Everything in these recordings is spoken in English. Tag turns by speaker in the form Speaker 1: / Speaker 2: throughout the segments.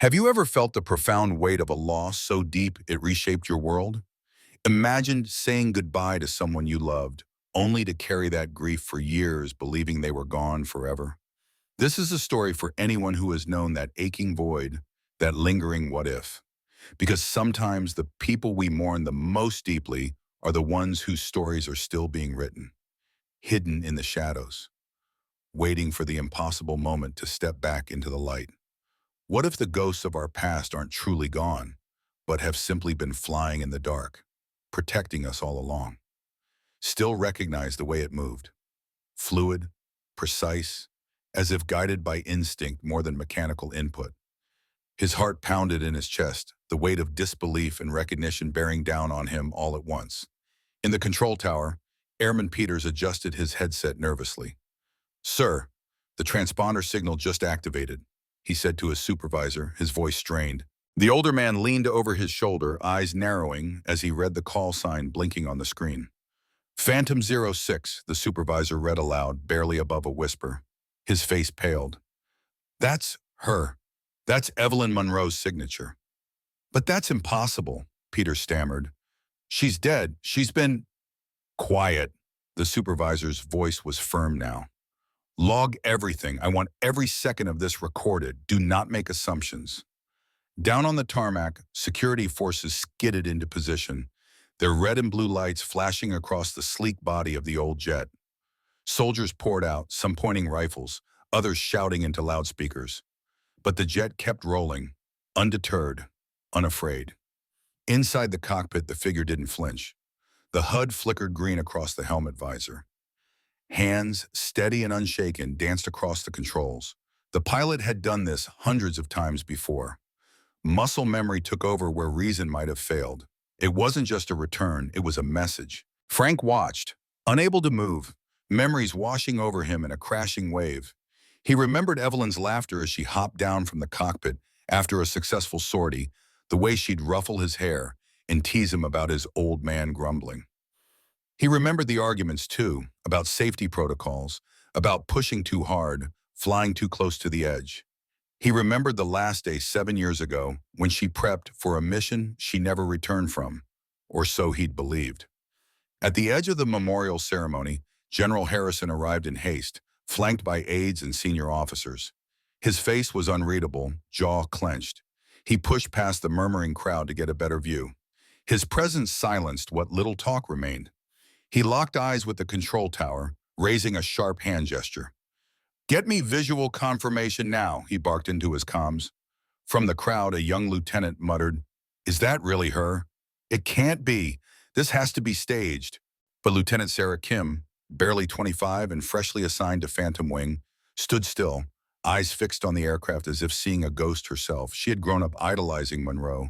Speaker 1: Have you ever felt the profound weight of a loss so deep it reshaped your world? Imagine saying goodbye to someone you loved, only to carry that grief for years, believing they were gone forever. This is a story for anyone who has known that aching void, that lingering what if. Because sometimes the people we mourn the most deeply are the ones whose stories are still being written, hidden in the shadows, waiting for the impossible moment to step back into the light. What if the ghosts of our past aren't truly gone, but have simply been flying in the dark, protecting us all along? Still recognize the way it moved. Fluid, precise, as if guided by instinct more than mechanical input. His heart pounded in his chest, the weight of disbelief and recognition bearing down on him all at once. In the control tower, Airman Peters adjusted his headset nervously. "Sir, the transponder signal just activated," he said to his supervisor, his voice strained. The older man leaned over his shoulder, eyes narrowing as he read the call sign blinking on the screen. "Phantom 06, the supervisor read aloud, barely above a whisper. His face paled. "That's her. That's Evelyn Monroe's signature." "But that's impossible," Peter stammered. "She's dead. She's been—" "Quiet." The supervisor's voice was firm now. "Log everything. I want every second of this recorded. Do not make assumptions." Down on the tarmac, security forces skidded into position, their red and blue lights flashing across the sleek body of the old jet. Soldiers poured out, some pointing rifles, others shouting into loudspeakers. But the jet kept rolling, undeterred, unafraid. Inside the cockpit, the figure didn't flinch. The HUD flickered green across the helmet visor. Hands, steady and unshaken, danced across the controls. The pilot had done this hundreds of times before. Muscle memory took over where reason might have failed. It wasn't just a return, it was a message. Frank watched, unable to move, memories washing over him in a crashing wave. He remembered Evelyn's laughter as she hopped down from the cockpit after a successful sortie, the way she'd ruffle his hair and tease him about his old man grumbling. He remembered the arguments, too, about safety protocols, about pushing too hard, flying too close to the edge. He remembered the last day 7 years ago when she prepped for a mission she never returned from, or so he'd believed. At the edge of the memorial ceremony, General Harrison arrived in haste, flanked by aides and senior officers. His face was unreadable, jaw clenched. He pushed past the murmuring crowd to get a better view. His presence silenced what little talk remained. He locked eyes with the control tower, raising a sharp hand gesture. "Get me visual confirmation now," he barked into his comms. From the crowd, a young lieutenant muttered, "Is that really her? It can't be. This has to be staged." But Lieutenant Sarah Kim, barely 25 and freshly assigned to Phantom Wing, stood still, eyes fixed on the aircraft as if seeing a ghost herself. She had grown up idolizing Monroe,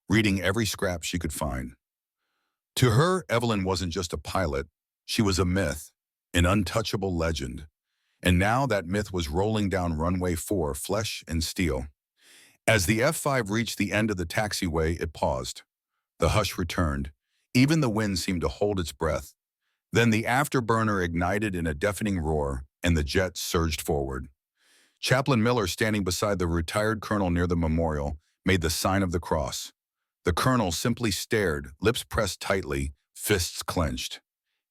Speaker 1: reading every scrap she could find. To her, Evelyn wasn't just a pilot. She was a myth, an untouchable legend. And now that myth was rolling down runway 4, flesh and steel. As the F-5 reached the end of the taxiway, it paused. The hush returned. Even the wind seemed to hold its breath. Then the afterburner ignited in a deafening roar, and the jet surged forward. Chaplain Miller, standing beside the retired colonel near the memorial, made the sign of the cross. The colonel simply stared, lips pressed tightly, fists clenched.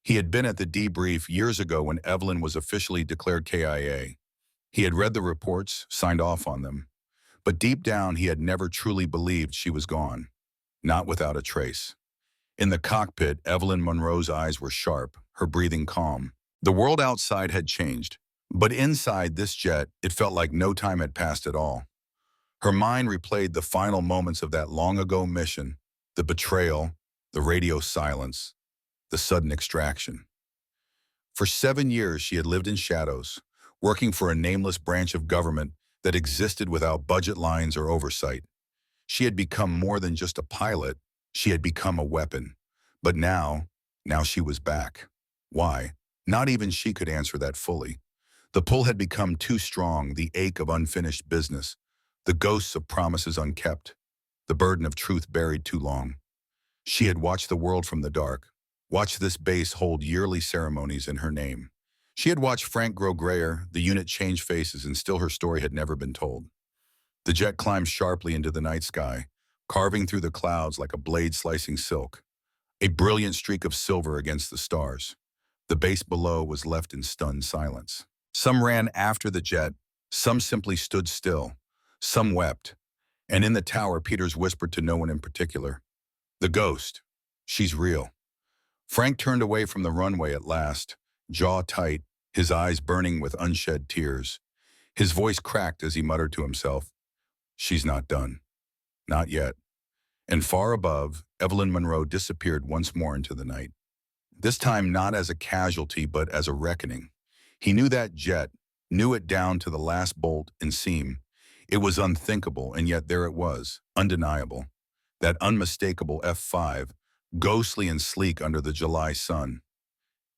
Speaker 1: He had been at the debrief years ago when Evelyn was officially declared KIA. He had read the reports, signed off on them. But deep down, he had never truly believed she was gone, not without a trace. In the cockpit, Evelyn Monroe's eyes were sharp, her breathing calm. The world outside had changed, but inside this jet, it felt like no time had passed at all. Her mind replayed the final moments of that long-ago mission, the betrayal, the radio silence, the sudden extraction. For 7 years, she had lived in shadows, working for a nameless branch of government that existed without budget lines or oversight. She had become more than just a pilot. She had become a weapon. But now she was back. Why? Not even she could answer that fully. The pull had become too strong, the ache of unfinished business, the ghosts of promises unkept, the burden of truth buried too long. She had watched the world from the dark, watched this base hold yearly ceremonies in her name. She had watched Frank grow grayer, the unit change faces, and still her story had never been told. The jet climbed sharply into the night sky, carving through the clouds like a blade slicing silk, a brilliant streak of silver against the stars. The base below was left in stunned silence. Some ran after the jet, some simply stood still, some wept, and in the tower Peters whispered to no one in particular, "The ghost. She's real." Frank turned away from the runway at last, jaw tight, his eyes burning with unshed tears. His voice cracked as he muttered to himself, "She's not done. Not yet." And far above, Evelyn Monroe disappeared once more into the night. This time not as a casualty, but as a reckoning. He knew that jet, knew it down to the last bolt and seam. It was unthinkable, and yet there it was, undeniable. That unmistakable F5, ghostly and sleek under the July sun.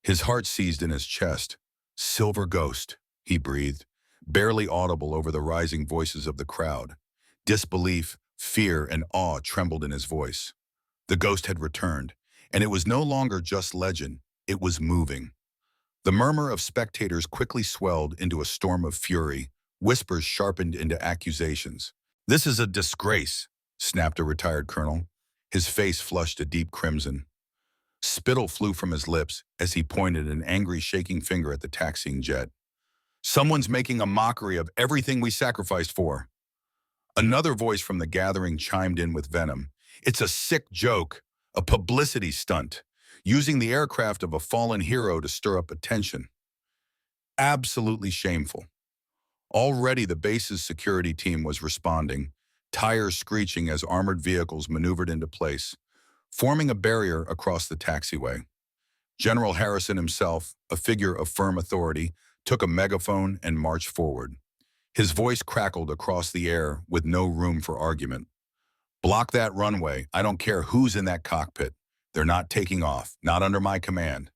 Speaker 1: His heart seized in his chest. "Silver ghost," he breathed, barely audible over the rising voices of the crowd. Disbelief, fear, and awe trembled in his voice. The ghost had returned, and it was no longer just legend, it was moving. The murmur of spectators quickly swelled into a storm of fury, whispers sharpened into accusations. "This is a disgrace," snapped a retired colonel. His face flushed a deep crimson. Spittle flew from his lips as he pointed an angry, shaking finger at the taxiing jet. "Someone's making a mockery of everything we sacrificed for." Another voice from the gathering chimed in with venom. "It's a sick joke, a publicity stunt, using the aircraft of a fallen hero to stir up attention. Absolutely shameful." Already the base's security team was responding, tires screeching as armored vehicles maneuvered into place, forming a barrier across the taxiway. General Harrison himself, a figure of firm authority, took a megaphone and marched forward. His voice crackled across the air with no room for argument. "Block that runway. I don't care who's in that cockpit. They're not taking off, not under my command."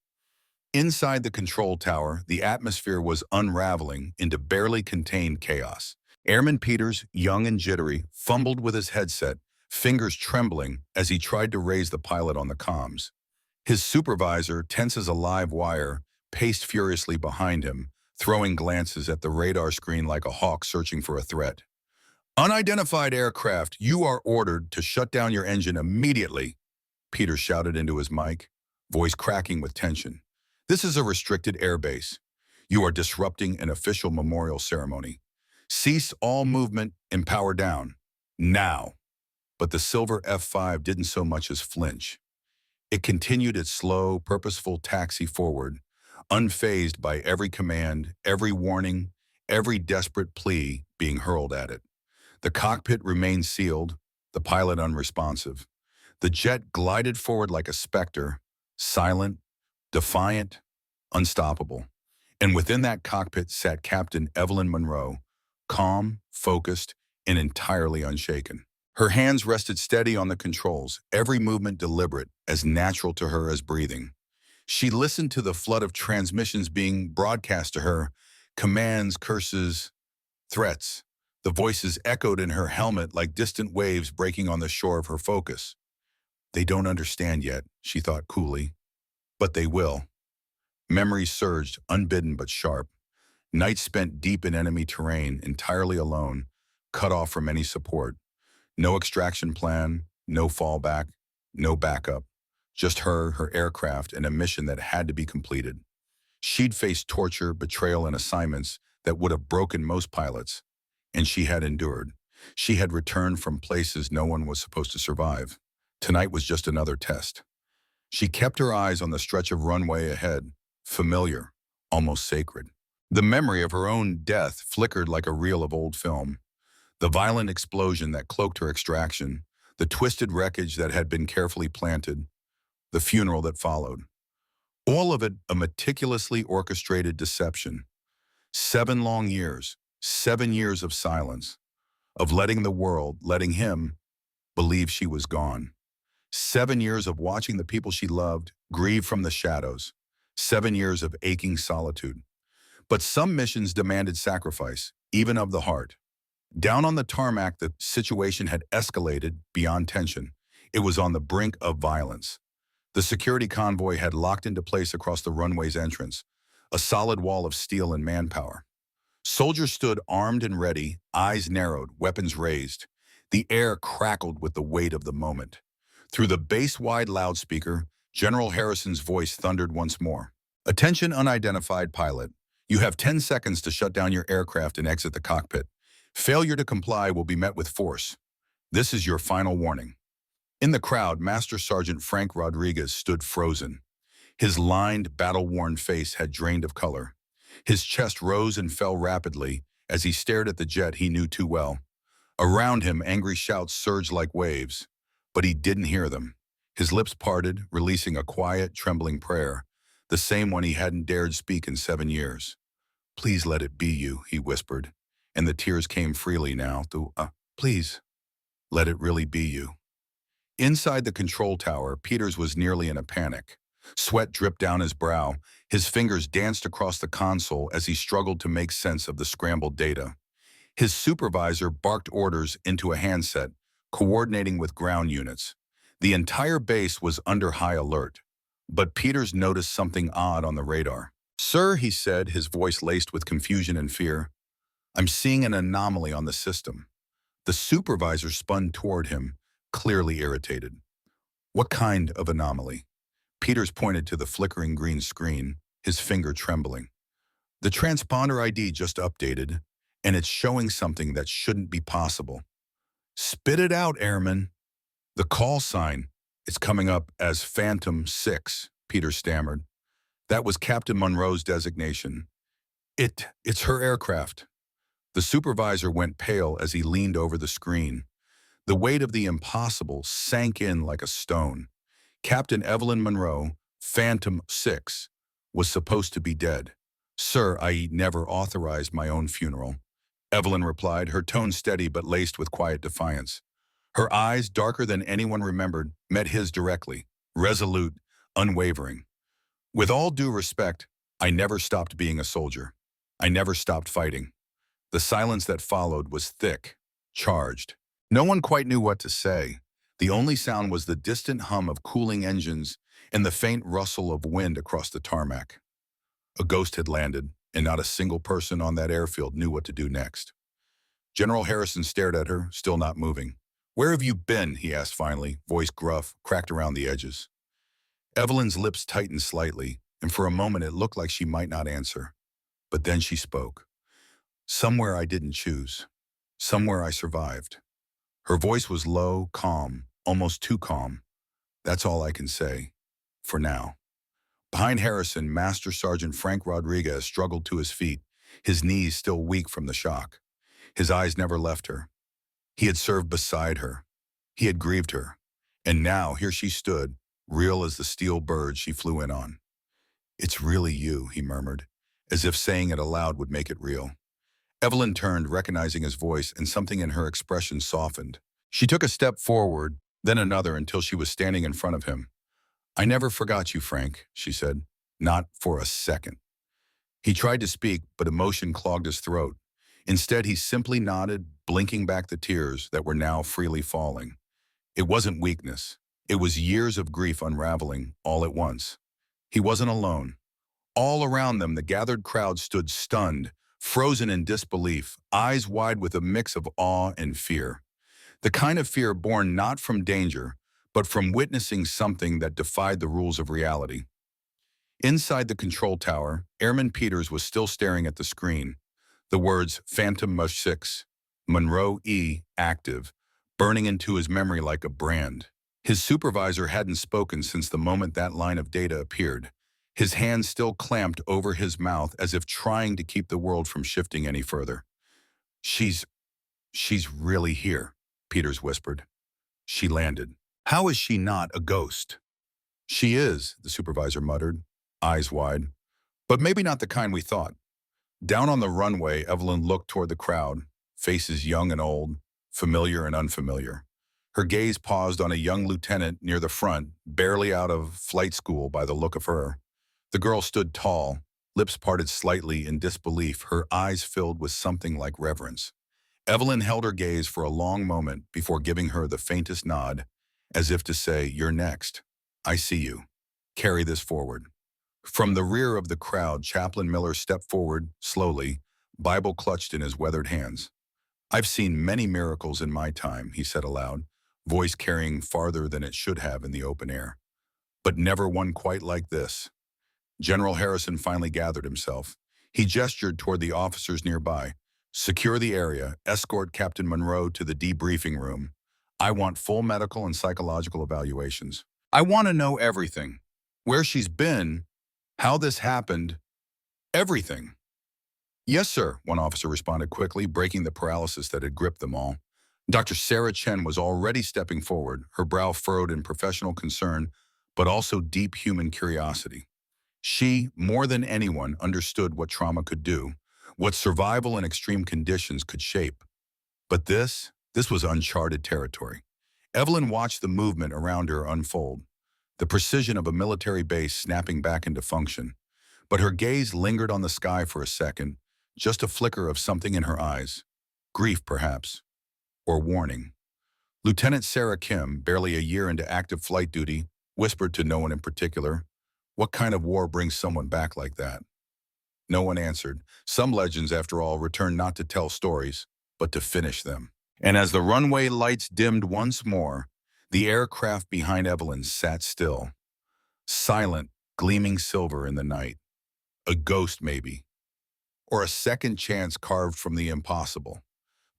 Speaker 1: Inside the control tower, the atmosphere was unraveling into barely contained chaos. Airman Peters, young and jittery, fumbled with his headset, fingers trembling as he tried to raise the pilot on the comms. His supervisor, tense as a live wire, paced furiously behind him, throwing glances at the radar screen like a hawk searching for a threat. "Unidentified aircraft, you are ordered to shut down your engine immediately," Peters shouted into his mic, voice cracking with tension. "This is a restricted airbase. You are disrupting an official memorial ceremony. Cease all movement and power down. Now." But the silver F5 didn't so much as flinch. It continued its slow, purposeful taxi forward, unfazed by every command, every warning, every desperate plea being hurled at it. The cockpit remained sealed, the pilot unresponsive. The jet glided forward like a specter, silent, defiant, unstoppable. And within that cockpit sat Captain Evelyn Monroe, calm, focused, and entirely unshaken. Her hands rested steady on the controls, every movement deliberate, as natural to her as breathing. She listened to the flood of transmissions being broadcast to her, commands, curses, threats. The voices echoed in her helmet like distant waves breaking on the shore of her focus. "They don't understand yet," she thought coolly. "But they will." Memories surged, unbidden but sharp. Nights spent deep in enemy terrain, entirely alone, cut off from any support. No extraction plan, no fallback, no backup. Just her aircraft, and a mission that had to be completed. She'd faced torture, betrayal, and assignments that would have broken most pilots. And she had endured. She had returned from places no one was supposed to survive. Tonight was just another test. She kept her eyes on the stretch of runway ahead, familiar, almost sacred. The memory of her own death flickered like a reel of old film. The violent explosion that cloaked her extraction, the twisted wreckage that had been carefully planted, the funeral that followed. All of it a meticulously orchestrated deception. 7 long years, 7 years of silence, of letting the world, letting him, believe she was gone. 7 years of watching the people she loved grieve from the shadows. 7 years of aching solitude. But some missions demanded sacrifice, even of the heart. Down on the tarmac, the situation had escalated beyond tension. It was on the brink of violence. The security convoy had locked into place across the runway's entrance, a solid wall of steel and manpower. Soldiers stood armed and ready, eyes narrowed, weapons raised. The air crackled with the weight of the moment. Through the base-wide loudspeaker, General Harrison's voice thundered once more. Attention unidentified pilot. You have 10 seconds to shut down your aircraft and exit the cockpit. Failure to comply will be met with force. This is your final warning. In the crowd, Master Sergeant Frank Rodriguez stood frozen. His lined, battle-worn face had drained of color. His chest rose and fell rapidly as he stared at the jet he knew too well. Around him, angry shouts surged like waves, but he didn't hear them. His lips parted, releasing a quiet, trembling prayer, the same one he hadn't dared speak in 7 years. Please let it be you, he whispered, and the tears came freely now. Please, let it really be you. Inside the control tower, Peters was nearly in a panic. Sweat dripped down his brow. His fingers danced across the console as he struggled to make sense of the scrambled data. His supervisor barked orders into a handset, coordinating with ground units. The entire base was under high alert. But Peters noticed something odd on the radar. Sir, he said, his voice laced with confusion and fear, I'm seeing an anomaly on the system. The supervisor spun toward him, clearly irritated. What kind of anomaly? Peters pointed to the flickering green screen, his finger trembling. The transponder ID just updated, and it's showing something that shouldn't be possible. Spit it out, airman. The call sign, it's coming up as Phantom 6, Peters stammered. That was Captain Monroe's designation. It's her aircraft. The supervisor went pale as he leaned over the screen. The weight of the impossible sank in like a stone. Captain Evelyn Monroe, Phantom 6, was supposed to be dead. Sir, I never authorized my own funeral. Evelyn replied, her tone steady but laced with quiet defiance. Her eyes, darker than anyone remembered, met his directly, resolute, unwavering. With all due respect, I never stopped being a soldier. I never stopped fighting. The silence that followed was thick, charged. No one quite knew what to say. The only sound was the distant hum of cooling engines and the faint rustle of wind across the tarmac. A ghost had landed, and not a single person on that airfield knew what to do next. General Harrison stared at her, still not moving. Where have you been? He asked finally, voice gruff, cracked around the edges. Evelyn's lips tightened slightly, and for a moment it looked like she might not answer. But then she spoke. Somewhere I didn't choose. Somewhere I survived. Her voice was low, calm, almost too calm. That's all I can say. For now. Behind Harrison, Master Sergeant Frank Rodriguez struggled to his feet, his knees still weak from the shock. His eyes never left her. He had served beside her. He had grieved her. And now here she stood, real as the steel bird she flew in on. It's really you, he murmured, as if saying it aloud would make it real. Evelyn turned, recognizing his voice, and something in her expression softened. She took a step forward, then another until she was standing in front of him. I never forgot you, Frank, she said. Not for a second. He tried to speak, but emotion clogged his throat. Instead, he simply nodded, blinking back the tears that were now freely falling. It wasn't weakness. It was years of grief unraveling all at once. He wasn't alone. All around them, the gathered crowd stood stunned, frozen in disbelief, eyes wide with a mix of awe and fear. The kind of fear born not from danger, but from witnessing something that defied the rules of reality. Inside the control tower, Airman Peters was still staring at the screen. The words Phantom 6, Monroe E, active, burning into his memory like a brand. His supervisor hadn't spoken since the moment that line of data appeared. His hands still clamped over his mouth as if trying to keep the world from shifting any further. She's really here, Peters whispered. She landed. How is she not a ghost? She is, the supervisor muttered, eyes wide. But maybe not the kind we thought. Down on the runway, Evelyn looked toward the crowd, faces young and old, familiar and unfamiliar. Her gaze paused on a young lieutenant near the front, barely out of flight school by the look of her. The girl stood tall, lips parted slightly in disbelief, her eyes filled with something like reverence. Evelyn held her gaze for a long moment before giving her the faintest nod, as if to say, "You're next. I see you. Carry this forward." From the rear of the crowd, Chaplain Miller stepped forward, slowly, Bible clutched in his weathered hands. "I've seen many miracles in my time," he said aloud, voice carrying farther than it should have in the open air. "But never one quite like this." General Harrison finally gathered himself. He gestured toward the officers nearby. "Secure the area. Escort Captain Monroe to the debriefing room. I want full medical and psychological evaluations. I want to know everything. Where she's been, how this happened, everything." "Yes, sir," one officer responded quickly, breaking the paralysis that had gripped them all. Dr. Sarah Chen was already stepping forward, her brow furrowed in professional concern, but also deep human curiosity. She, more than anyone, understood what trauma could do, what survival in extreme conditions could shape. But this was uncharted territory. Evelyn watched the movement around her unfold, the precision of a military base snapping back into function. But her gaze lingered on the sky for a second, just a flicker of something in her eyes. Grief, perhaps, or warning. Lieutenant Sarah Kim, barely a year into active flight duty, whispered to no one in particular, "What kind of war brings someone back like that?" No one answered. Some legends, after all, return not to tell stories, but to finish them. And as the runway lights dimmed once more, the aircraft behind Evelyn sat still, silent, gleaming silver in the night. A ghost, maybe, or a second chance carved from the impossible.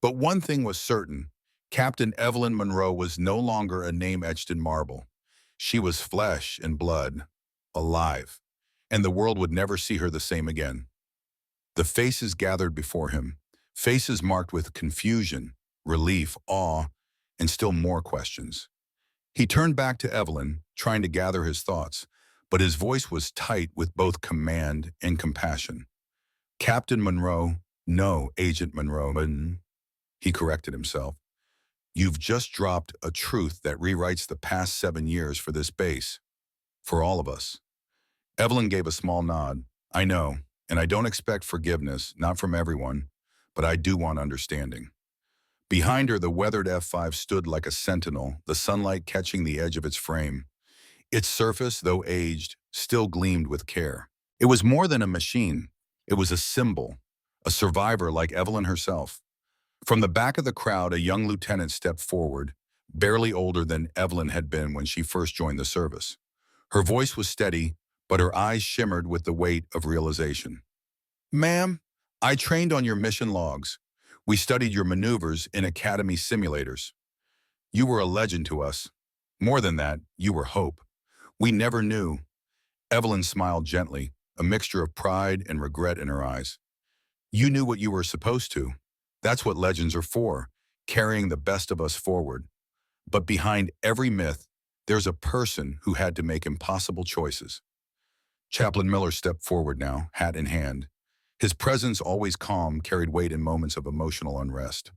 Speaker 1: But one thing was certain: Captain Evelyn Monroe was no longer a name etched in marble. She was flesh and blood, alive, and the world would never see her the same again. The faces gathered before him, faces marked with confusion, relief, awe, and still more questions. He turned back to Evelyn, trying to gather his thoughts, but his voice was tight with both command and compassion. "Captain Monroe, no, Agent Monroe," he corrected himself. "You've just dropped a truth that rewrites the past 7 years for this base, for all of us." Evelyn gave a small nod. "I know, and I don't expect forgiveness, not from everyone, but I do want understanding." Behind her, the weathered F-5 stood like a sentinel, the sunlight catching the edge of its frame. Its surface, though aged, still gleamed with care. It was more than a machine. It was a symbol, a survivor like Evelyn herself. From the back of the crowd, a young lieutenant stepped forward, barely older than Evelyn had been when she first joined the service. Her voice was steady, but her eyes shimmered with the weight of realization. "Ma'am, I trained on your mission logs. We studied your maneuvers in academy simulators. You were a legend to us. More than that, you were hope. We never knew." Evelyn smiled gently, a mixture of pride and regret in her eyes. "You knew what you were supposed to. That's what legends are for, carrying the best of us forward. But behind every myth, there's a person who had to make impossible choices." Chaplain Miller stepped forward now, hat in hand. His presence, always calm, carried weight in moments of emotional unrest.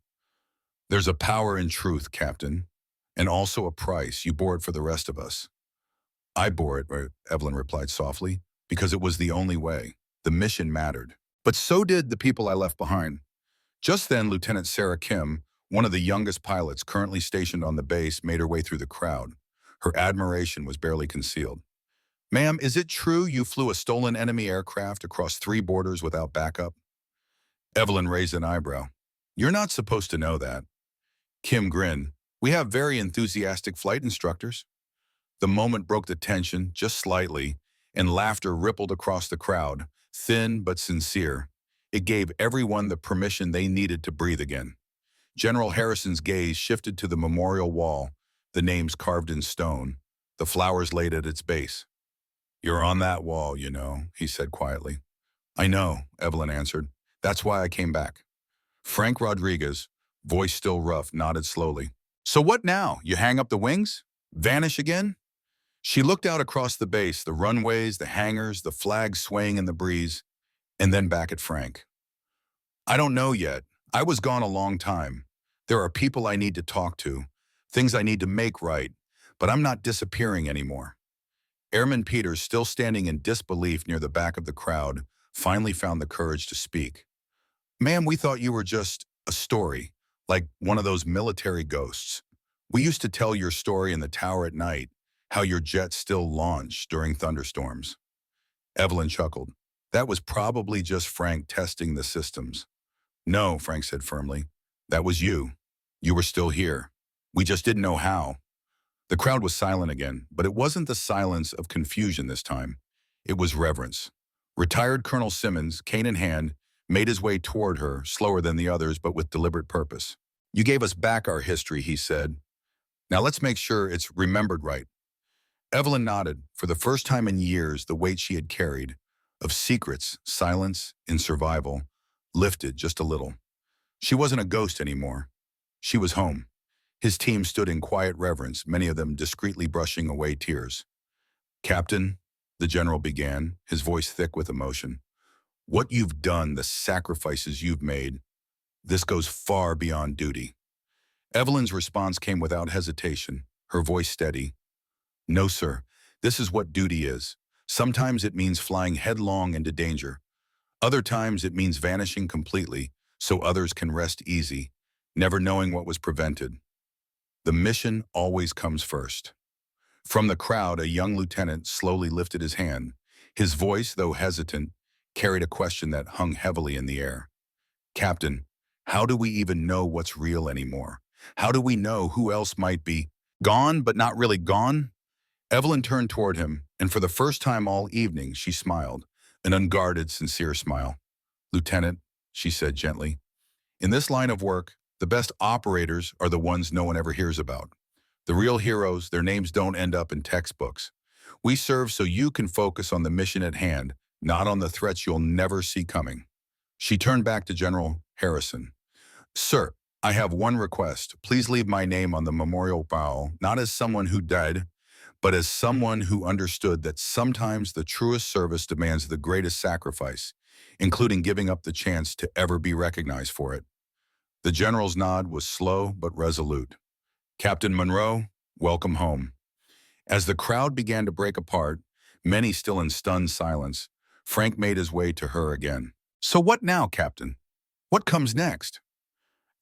Speaker 1: "There's a power in truth, Captain, and also a price. You bore it for the rest of us." "I bore it," Evelyn replied softly, "because it was the only way. The mission mattered. But so did the people I left behind." Just then, Lieutenant Sarah Kim, one of the youngest pilots currently stationed on the base, made her way through the crowd. Her admiration was barely concealed. "Ma'am, is it true you flew a stolen enemy aircraft across 3 borders without backup?" Evelyn raised an eyebrow. "You're not supposed to know that." Kim grinned. "We have very enthusiastic flight instructors." The moment broke the tension, just slightly, and laughter rippled across the crowd, thin but sincere. It gave everyone the permission they needed to breathe again. General Harrison's gaze shifted to the memorial wall, the names carved in stone, the flowers laid at its base. "You're on that wall, you know," he said quietly. "I know," Evelyn answered. "That's why I came back." Frank Rodriguez, voice still rough, nodded slowly. "So what now? You hang up the wings? Vanish again?" She looked out across the base, the runways, the hangars, the flags swaying in the breeze, and then back at Frank. "I don't know yet. I was gone a long time. There are people I need to talk to, things I need to make right, but I'm not disappearing anymore." Airman Peters, still standing in disbelief near the back of the crowd, finally found the courage to speak. "Ma'am, we thought you were just a story, like one of those military ghosts. We used to tell your story in the tower at night, how your jet still launched during thunderstorms." Evelyn chuckled. "That was probably just Frank testing the systems. No, Frank said firmly. That was you. You were still here. We just didn't know how. The crowd was silent again, but it wasn't the silence of confusion this time. It was reverence. Retired Colonel Simmons, cane in hand, made his way toward her, slower than the others, but with deliberate purpose. You gave us back our history, he said. Now let's make sure it's remembered right. Evelyn nodded. For the first time in years, the weight she had carried, of secrets, silence, and survival, lifted just a little. She wasn't a ghost anymore. She was home. His team stood in quiet reverence, many of them discreetly brushing away tears. Captain, the general began, his voice thick with emotion. What you've done, the sacrifices you've made, this goes far beyond duty. Evelyn's response came without hesitation, her voice steady. No, sir, this is what duty is. Sometimes it means flying headlong into danger. Other times it means vanishing completely, so others can rest easy, never knowing what was prevented. The mission always comes first. From the crowd, a young lieutenant slowly lifted his hand. His voice, though hesitant, carried a question that hung heavily in the air. Captain, how do we even know what's real anymore? How do we know who else might be gone but not really gone? Evelyn turned toward him, and for the first time all evening, she smiled, an unguarded, sincere smile. Lieutenant, she said gently, in this line of work, the best operators are the ones no one ever hears about. The real heroes, their names don't end up in textbooks. We serve so you can focus on the mission at hand, not on the threats you'll never see coming. She turned back to General Harrison. Sir, I have one request. Please leave my name on the memorial pile, not as someone who died, but as someone who understood that sometimes the truest service demands the greatest sacrifice, including giving up the chance to ever be recognized for it. The general's nod was slow but resolute. Captain Monroe, welcome home. As the crowd began to break apart, many still in stunned silence, Frank made his way to her again. So what now, Captain? What comes next?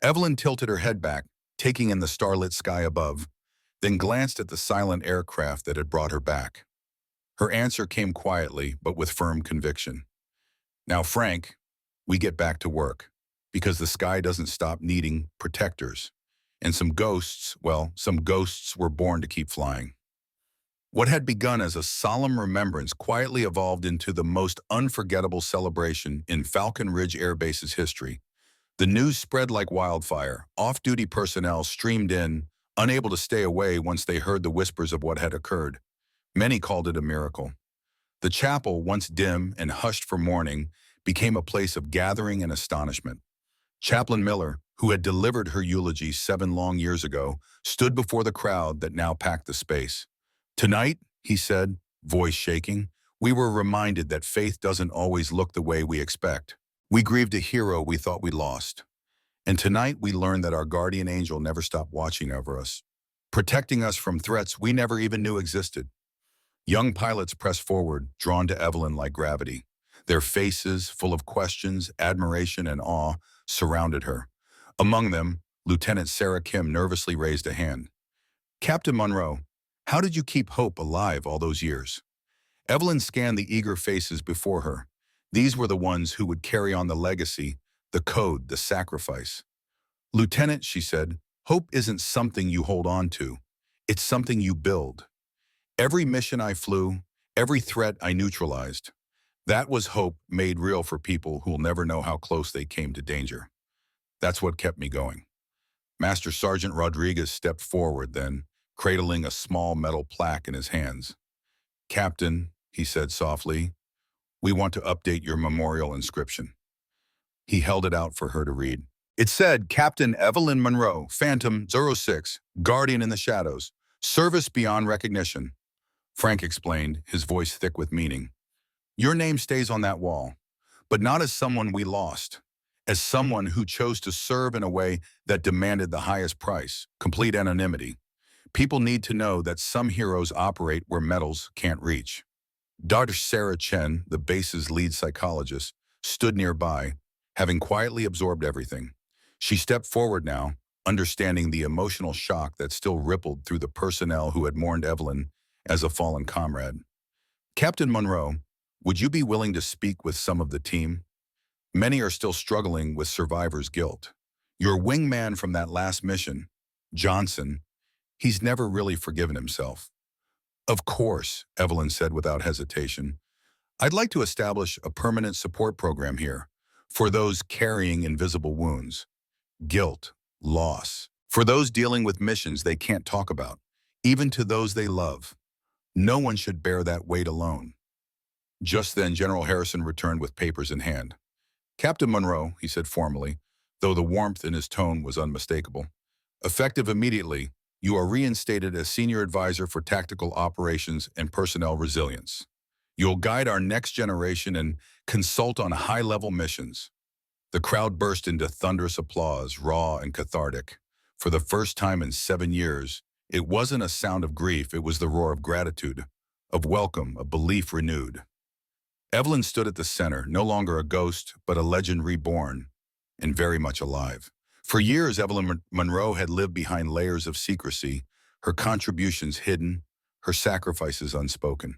Speaker 1: Evelyn tilted her head back, taking in the starlit sky above, then glanced at the silent aircraft that had brought her back. Her answer came quietly, but with firm conviction. Now, Frank, we get back to work, because the sky doesn't stop needing protectors. And some ghosts were born to keep flying. What had begun as a solemn remembrance quietly evolved into the most unforgettable celebration in Falcon Ridge Air Base's history. The news spread like wildfire. Off-duty personnel streamed in, unable to stay away once they heard the whispers of what had occurred. Many called it a miracle. The chapel, once dim and hushed for mourning, became a place of gathering and astonishment. Chaplain Miller, who had delivered her eulogy 7 long years ago, stood before the crowd that now packed the space. Tonight, he said, voice shaking, we were reminded that faith doesn't always look the way we expect. We grieved a hero we thought we lost. And tonight we learned that our guardian angel never stopped watching over us, protecting us from threats we never even knew existed. Young pilots pressed forward, drawn to Evelyn like gravity. Their faces, full of questions, admiration, and awe, surrounded her. Among them, Lieutenant Sarah Kim nervously raised a hand. Captain Monroe, how did you keep hope alive all those years? Evelyn scanned the eager faces before her. These were the ones who would carry on the legacy, the code, the sacrifice. Lieutenant, she said, hope isn't something you hold on to. It's something you build. Every mission I flew, every threat I neutralized, that was hope made real for people who'll never know how close they came to danger. That's what kept me going. Master Sergeant Rodriguez stepped forward then, cradling a small metal plaque in his hands. Captain, he said softly, we want to update your memorial inscription. He held it out for her to read. It said, Captain Evelyn Monroe, Phantom 06, Guardian in the Shadows, Service Beyond Recognition. Frank explained, his voice thick with meaning. Your name stays on that wall, but not as someone we lost, as someone who chose to serve in a way that demanded the highest price, complete anonymity. People need to know that some heroes operate where medals can't reach. Dr. Sarah Chen, the base's lead psychologist, stood nearby, having quietly absorbed everything. She stepped forward now, understanding the emotional shock that still rippled through the personnel who had mourned Evelyn as a fallen comrade. Captain Monroe, would you be willing to speak with some of the team? Many are still struggling with survivor's guilt. Your wingman from that last mission, Johnson, he's never really forgiven himself. Of course, Evelyn said without hesitation. I'd like to establish a permanent support program here for those carrying invisible wounds, guilt, loss, for those dealing with missions they can't talk about, even to those they love. No one should bear that weight alone. Just then, General Harrison returned with papers in hand. Captain Monroe, he said formally, though the warmth in his tone was unmistakable. Effective immediately, you are reinstated as Senior Advisor for Tactical Operations and Personnel Resilience. You'll guide our next generation and consult on high-level missions. The crowd burst into thunderous applause, raw and cathartic. For the first time in 7 years, it wasn't a sound of grief, it was the roar of gratitude, of welcome, of belief renewed. Evelyn stood at the center, no longer a ghost, but a legend reborn, and very much alive. For years, Evelyn Monroe had lived behind layers of secrecy, her contributions hidden, her sacrifices unspoken.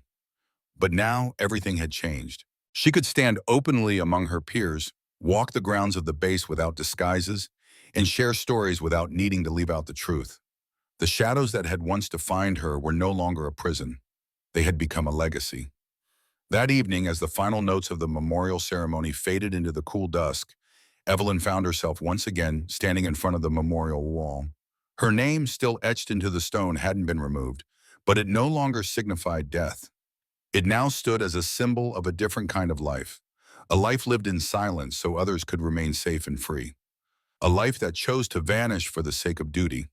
Speaker 1: But now, everything had changed. She could stand openly among her peers, walk the grounds of the base without disguises, and share stories without needing to leave out the truth. The shadows that had once defined her were no longer a prison. They had become a legacy. That evening, as the final notes of the memorial ceremony faded into the cool dusk, Evelyn found herself once again standing in front of the memorial wall. Her name, still etched into the stone, hadn't been removed, but it no longer signified death. It now stood as a symbol of a different kind of life, a life lived in silence so others could remain safe and free, a life that chose to vanish for the sake of duty.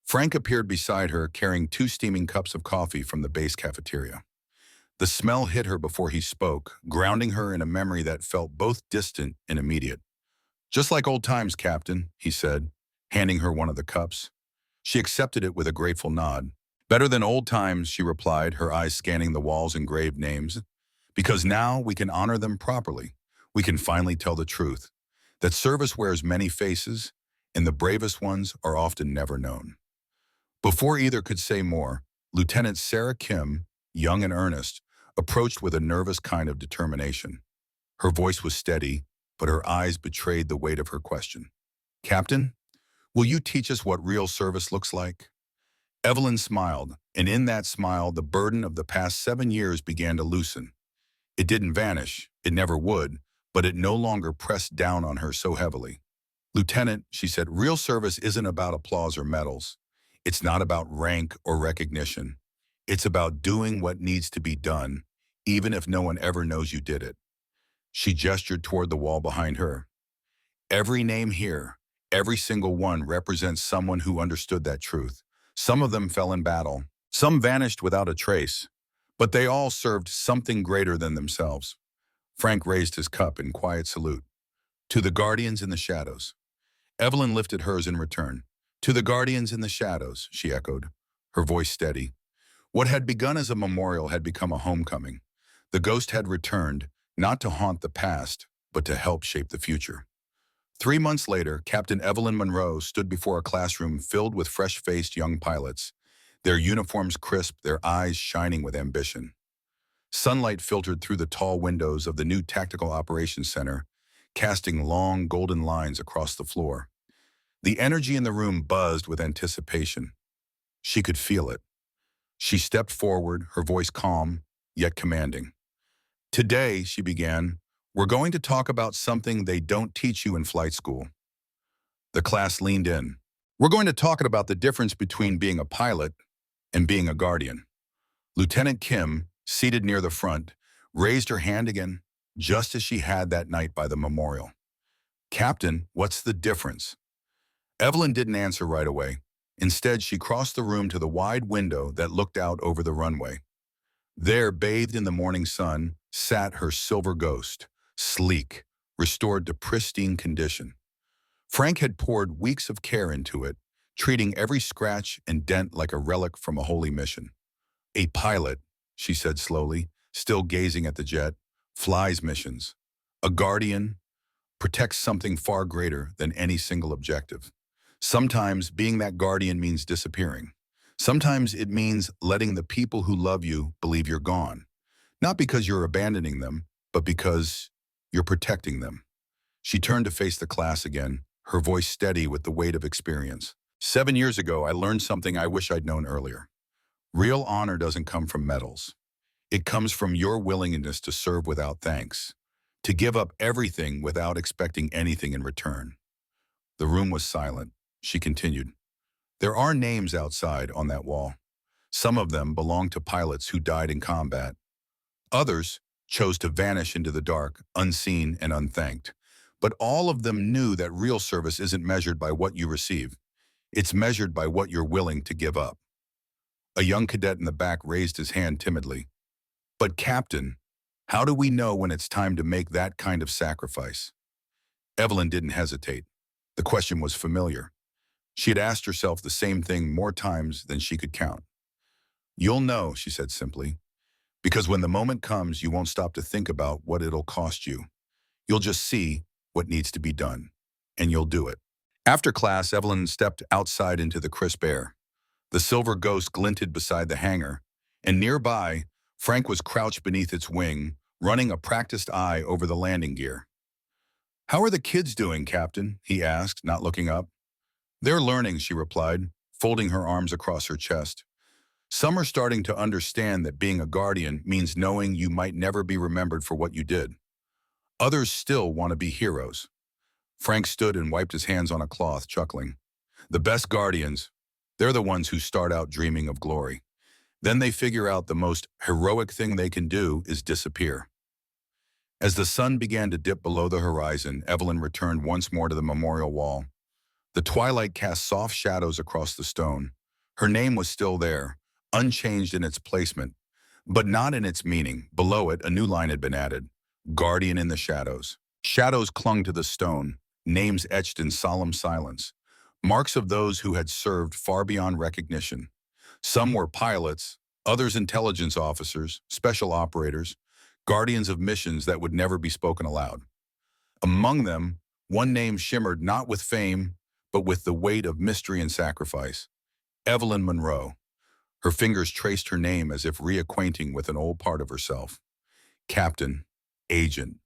Speaker 1: Frank appeared beside her, carrying 2 steaming cups of coffee from the base cafeteria. The smell hit her before he spoke, grounding her in a memory that felt both distant and immediate. "Just like old times, Captain," he said, handing her one of the cups. She accepted it with a grateful nod. "Better than old times," she replied, her eyes scanning the wall's engraved names. "Because now we can honor them properly. We can finally tell the truth, that service wears many faces, and the bravest ones are often never known." Before either could say more, Lieutenant Sarah Kim, young and earnest, approached with a nervous kind of determination. Her voice was steady, but her eyes betrayed the weight of her question. "Captain, will you teach us what real service looks like?" Evelyn smiled, and in that smile, the burden of the past 7 years began to loosen. It didn't vanish, it never would, but it no longer pressed down on her so heavily. "Lieutenant," she said, "real service isn't about applause or medals. It's not about rank or recognition. It's about doing what needs to be done, even if no one ever knows you did it." She gestured toward the wall behind her. "Every name here, every single one represents someone who understood that truth. Some of them fell in battle. Some vanished without a trace. But they all served something greater than themselves." Frank raised his cup in quiet salute. "To the guardians in the shadows." Evelyn lifted hers in return. "To the guardians in the shadows," she echoed, her voice steady. What had begun as a memorial had become a homecoming. The ghost had returned, not to haunt the past, but to help shape the future. 3 months later, Captain Evelyn Monroe stood before a classroom filled with fresh-faced young pilots, their uniforms crisp, their eyes shining with ambition. Sunlight filtered through the tall windows of the new Tactical Operations Center, casting long golden lines across the floor. The energy in the room buzzed with anticipation. She could feel it. She stepped forward, her voice calm, yet commanding. "Today," she began, "we're going to talk about something they don't teach you in flight school." The class leaned in. "We're going to talk about the difference between being a pilot and being a guardian." Lieutenant Kim, seated near the front, raised her hand again, just as she had that night by the memorial. "Captain, what's the difference?" Evelyn didn't answer right away. Instead, she crossed the room to the wide window that looked out over the runway. There, bathed in the morning sun, sat her silver ghost, sleek, restored to pristine condition. Frank had poured weeks of care into it, treating every scratch and dent like a relic from a holy mission. "A pilot," she said slowly, still gazing at the jet, "flies missions. A guardian protects something far greater than any single objective. Sometimes being that guardian means disappearing. Sometimes it means letting the people who love you believe you're gone. Not because you're abandoning them, but because you're protecting them." She turned to face the class again, her voice steady with the weight of experience. 7 years ago, I learned something I wish I'd known earlier. Real honor doesn't come from medals. It comes from your willingness to serve without thanks, to give up everything without expecting anything in return. The room was silent. She continued, "There are names outside on that wall. Some of them belong to pilots who died in combat. Others chose to vanish into the dark, unseen and unthanked. But all of them knew that real service isn't measured by what you receive. It's measured by what you're willing to give up." A young cadet in the back raised his hand timidly. "But Captain, how do we know when it's time to make that kind of sacrifice?" Evelyn didn't hesitate. The question was familiar. She had asked herself the same thing more times than she could count. "You'll know," she said simply, "because when the moment comes, you won't stop to think about what it'll cost you. You'll just see what needs to be done, and you'll do it." After class, Evelyn stepped outside into the crisp air. The silver ghost glinted beside the hangar, and nearby, Frank was crouched beneath its wing, running a practiced eye over the landing gear. "How are the kids doing, Captain?" he asked, not looking up. "They're learning," she replied, folding her arms across her chest. "Some are starting to understand that being a guardian means knowing you might never be remembered for what you did. Others still want to be heroes." Frank stood and wiped his hands on a cloth, chuckling. "The best guardians, they're the ones who start out dreaming of glory. Then they figure out the most heroic thing they can do is disappear." As the sun began to dip below the horizon, Evelyn returned once more to the memorial wall. The twilight cast soft shadows across the stone. Her name was still there, unchanged in its placement, but not in its meaning. Below it, a new line had been added: Guardian in the Shadows. Shadows clung to the stone, names etched in solemn silence, marks of those who had served far beyond recognition. Some were pilots, others intelligence officers, special operators, guardians of missions that would never be spoken aloud. Among them, one name shimmered not with fame, but with the weight of mystery and sacrifice: Evelyn Monroe. Her fingers traced her name as if reacquainting with an old part of herself. Captain, Agent,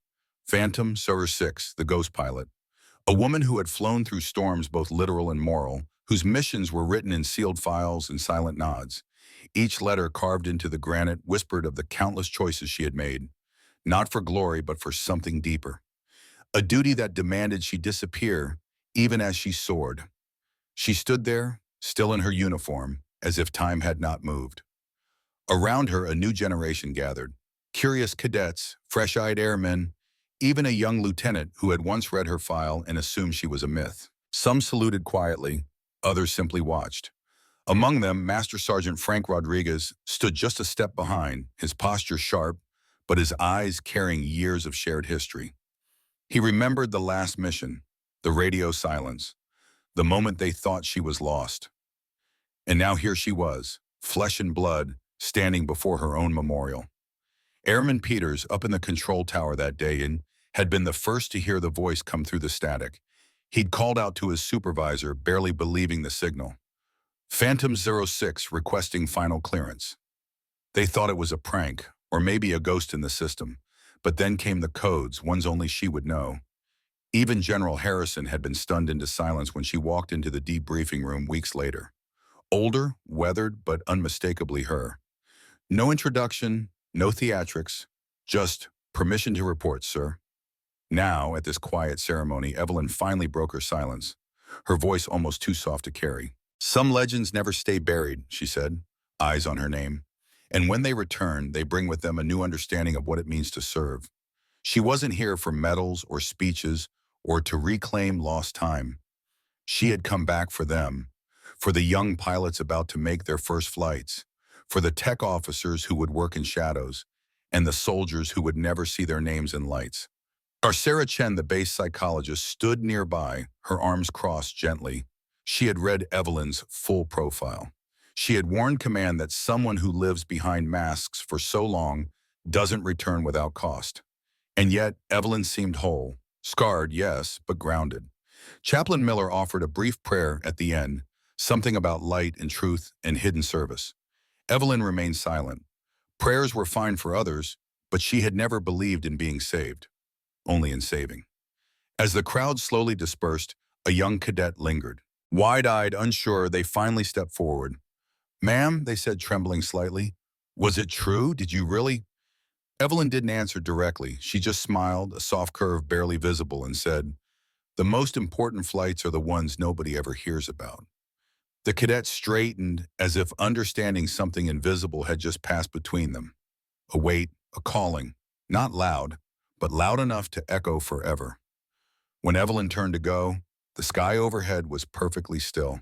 Speaker 1: Phantom Server 6, the ghost pilot. A woman who had flown through storms both literal and moral, whose missions were written in sealed files and silent nods. Each letter carved into the granite whispered of the countless choices she had made, not for glory but for something deeper. A duty that demanded she disappear even as she soared. She stood there, still in her uniform, as if time had not moved. Around her, a new generation gathered. Curious cadets, fresh-eyed airmen, even a young lieutenant who had once read her file and assumed she was a myth. Some saluted quietly, others simply watched. Among them, Master Sergeant Frank Rodriguez stood just a step behind, his posture sharp, but his eyes carrying years of shared history. He remembered the last mission, the radio silence, the moment they thought she was lost. And now here she was, flesh and blood, standing before her own memorial. Airman Peters, up in the control tower that day, had been the first to hear the voice come through the static. He'd called out to his supervisor, barely believing the signal. Phantom 06 requesting final clearance. They thought it was a prank, or maybe a ghost in the system. But then came the codes, ones only she would know. Even General Harrison had been stunned into silence when she walked into the debriefing room weeks later. Older, weathered, but unmistakably her. No introduction, no theatrics, just permission to report, sir. Now, at this quiet ceremony, Evelyn finally broke her silence, her voice almost too soft to carry. "Some legends never stay buried," she said, eyes on her name. "And when they return, they bring with them a new understanding of what it means to serve." She wasn't here for medals or speeches or to reclaim lost time. She had come back for them, for the young pilots about to make their first flights, for the tech officers who would work in shadows, and the soldiers who would never see their names in lights. Our Sarah Chen, the base psychologist, stood nearby, her arms crossed gently. She had read Evelyn's full profile. She had warned command that someone who lives behind masks for so long doesn't return without cost. And yet, Evelyn seemed whole, scarred, yes, but grounded. Chaplain Miller offered a brief prayer at the end, something about light and truth and hidden service. Evelyn remained silent. Prayers were fine for others, but she had never believed in being saved, only in saving. As the crowd slowly dispersed, a young cadet lingered. Wide-eyed, unsure, they finally stepped forward. "Ma'am," they said, trembling slightly, "was it true? Did you really—" Evelyn didn't answer directly. She just smiled, a soft curve barely visible, and said, "The most important flights are the ones nobody ever hears about." The cadet straightened as if understanding something invisible had just passed between them. A weight, a calling, not loud, but loud enough to echo forever. When Evelyn turned to go, the sky overhead was perfectly still.